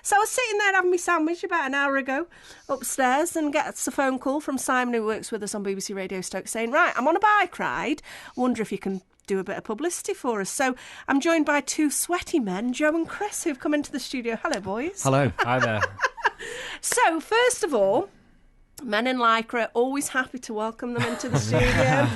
So I was sitting there having my sandwich about an hour ago upstairs and gets a phone call from Simon, who works with us on BBC Radio Stoke, saying, right, I'm on a bike ride. I wonder if you can do a bit of publicity for us. So I'm joined by two sweaty men, Joe and Chris, who've come into the studio. Hello, boys. Hello. Hi there. So, first of all, men in Lycra, always happy to welcome them into the studio.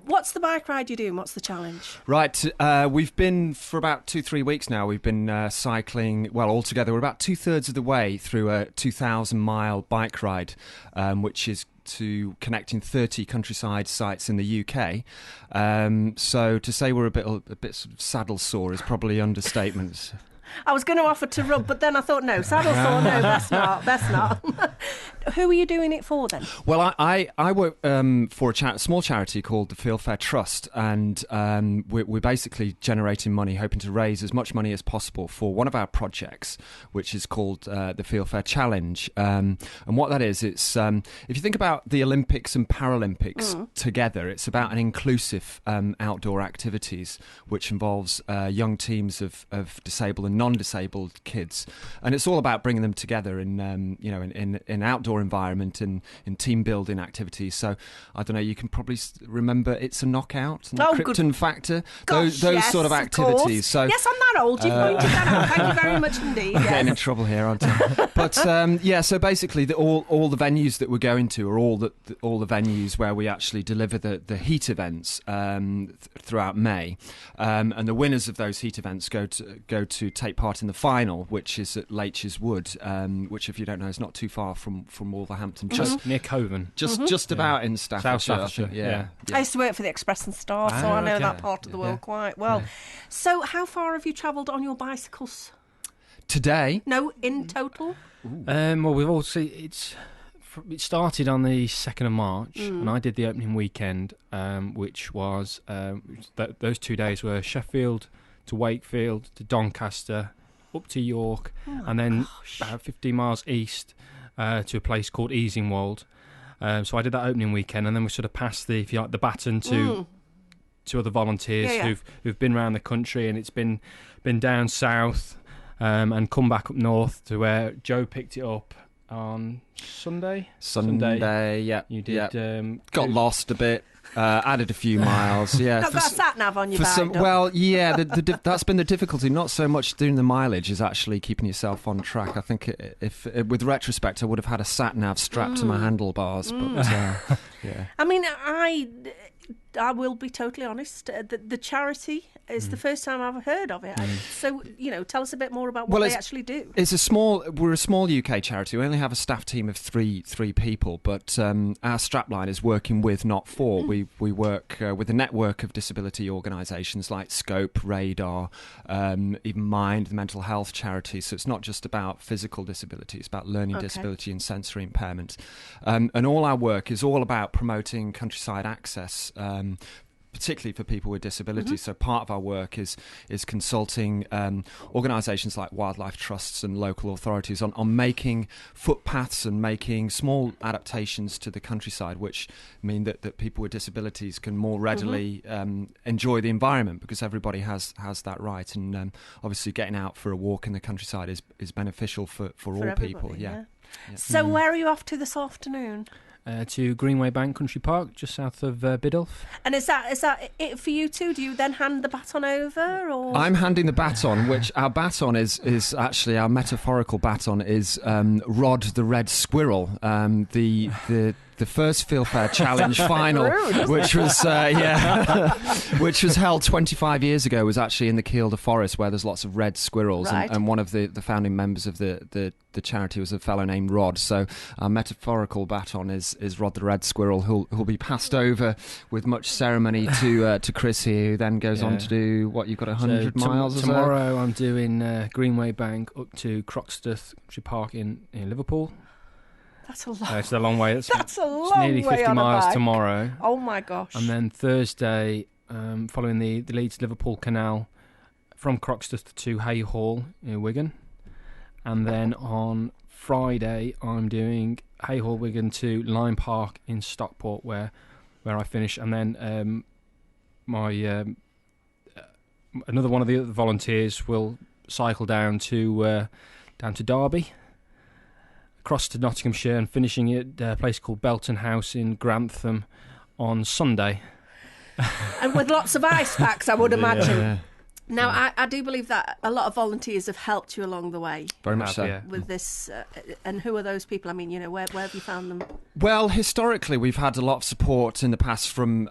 What's the bike ride you're doing? What's the challenge? Right, we've been for about 2-3 weeks now. We've been cycling, well, altogether, we're about 2/3 of the way through a 2,000-mile bike ride, which is to connecting 30 countryside sites in the UK. So to say we're a bit sort of saddle sore is probably understatement. I was going to offer to rub, but then I thought, no, saddle sore, no, best not. Who are you doing it for then? Well, I work for a small charity called the Feel Fair Trust, and we're basically generating money, hoping to raise as much money as possible for one of our projects, which is called the Feel Fair Challenge. And what that is, it's if you think about the Olympics and Paralympics together, it's about an inclusive outdoor activities which involves young teams of disabled and non-disabled kids, and it's all about bringing them together in in outdoor environment and in team building activities. So I don't know, you can probably remember It's a Knockout and Krypton Factor, those yes, sort of activities. So yes, I'm that old. You pointed that out. Thank you very much indeed. I'm getting in trouble here, aren't I? But so basically all the venues that we're going to are all the venues where we actually deliver the heat events throughout May, and the winners of those heat events go to take part in the final, which is at Leitches Wood, which, if you don't know, is not too far from Wolverhampton, just near Coven, just about in Staffordshire. South Staffordshire. Yeah. I used to work for the Express and Star, so I know that part of the world quite well. Yeah. So how far have you travelled on your bicycles? Today? No, in total? Well, we've all seen it started on the 2nd of March, and I did the opening weekend, which was those 2 days were Sheffield to Wakefield to Doncaster, up to York, and then about 15 miles east to a place called Easingwold. So I did that opening weekend, and then we sort of passed the baton to other volunteers who've been around the country, and it's been down south and come back up north to where Joe picked it up on Sunday, yeah. You did. Yeah. Got lost a bit. Added a few miles, yeah. Not got a sat-nav on your bike, that's been the difficulty. Not so much doing the mileage, is actually keeping yourself on track. I think if with retrospect, I would have had a sat-nav strapped to my handlebars. But yeah. I mean, I will be totally honest. The charity is the first time I've heard of it. So, tell us a bit more about what they actually do. We're a small UK charity. We only have a staff team of three people, but our strapline is working with, not for. We work with a network of disability organisations like Scope, Radar, even Mind, the mental health charity. So it's not just about physical disability, it's about learning disability and sensory impairment. And all our work is all about promoting countryside access, particularly for people with disabilities. So part of our work is consulting organisations like wildlife trusts and local authorities on making footpaths and making small adaptations to the countryside, which mean that people with disabilities can more readily enjoy the environment, because everybody has that right. And obviously getting out for a walk in the countryside is beneficial for all people. Yeah. So where are you off to this afternoon? To Greenway Bank Country Park, just south of Biddulph. And is that it for you too? Do you then hand the baton over, or? I'm handing the baton, which our baton is actually, our metaphorical baton is Rod the Red Squirrel, the first Feel Fair Challenge final, which was which was held 25 years ago, was actually in the Kielder Forest, where there's lots of red squirrels, and one of the founding members of the charity was a fellow named Rod. So our metaphorical baton is Rod the Red Squirrel, who'll be passed over with much ceremony to Chris here, who then goes on to do what, you've got 100 miles tomorrow. I'm doing Greenway Bank up to Croxteth Country Park in Liverpool. That's a long. It's a long way. That's a long way. It's nearly 50 miles tomorrow. Oh my gosh! And then Thursday, following the Leeds-Liverpool Canal, from Croxteth to Hayhall in Wigan, and then on Friday I'm doing Hayhall, Wigan to Lyme Park in Stockport, where I finish, and then another one of the other volunteers will cycle down to down to Derby, across to Nottinghamshire, and finishing at a place called Belton House in Grantham on Sunday. And with lots of ice packs, I would imagine. Yeah. Now, I do believe that a lot of volunteers have helped you along the way. Very much so. Yeah. With this, and who are those people? I mean, where have you found them? Well, historically, we've had a lot of support in the past from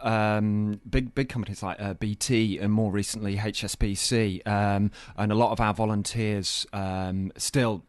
big companies like BT and more recently HSBC, and a lot of our volunteers still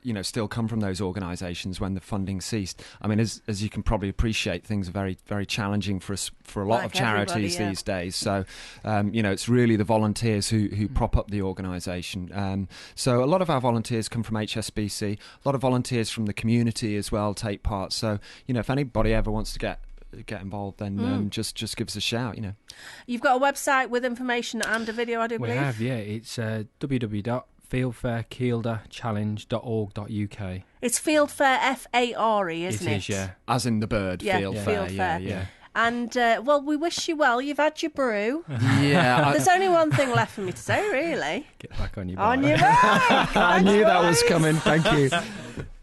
come from those organisations when the funding ceased. I mean, as you can probably appreciate, things are very, very challenging for a lot of charities these days. So, it's really the volunteers who prop up the organisation. So a lot of our volunteers come from HSBC. A lot of volunteers from the community as well take part. So, if anybody ever wants to get involved, then just give us a shout. You've got a website with information and a video, I do believe. We have, yeah. It's www.fieldfairkielder.challenge.org.uk. It's Fieldfair FARE, isn't it? It is, yeah. As in the bird, Yeah, Field yeah. Fair. Field Fair. Yeah. And, we wish you well. You've had your brew. Yeah. There's only one thing left for me to say, really. Get back on your bike. On your bike. I knew that was coming. Thank you.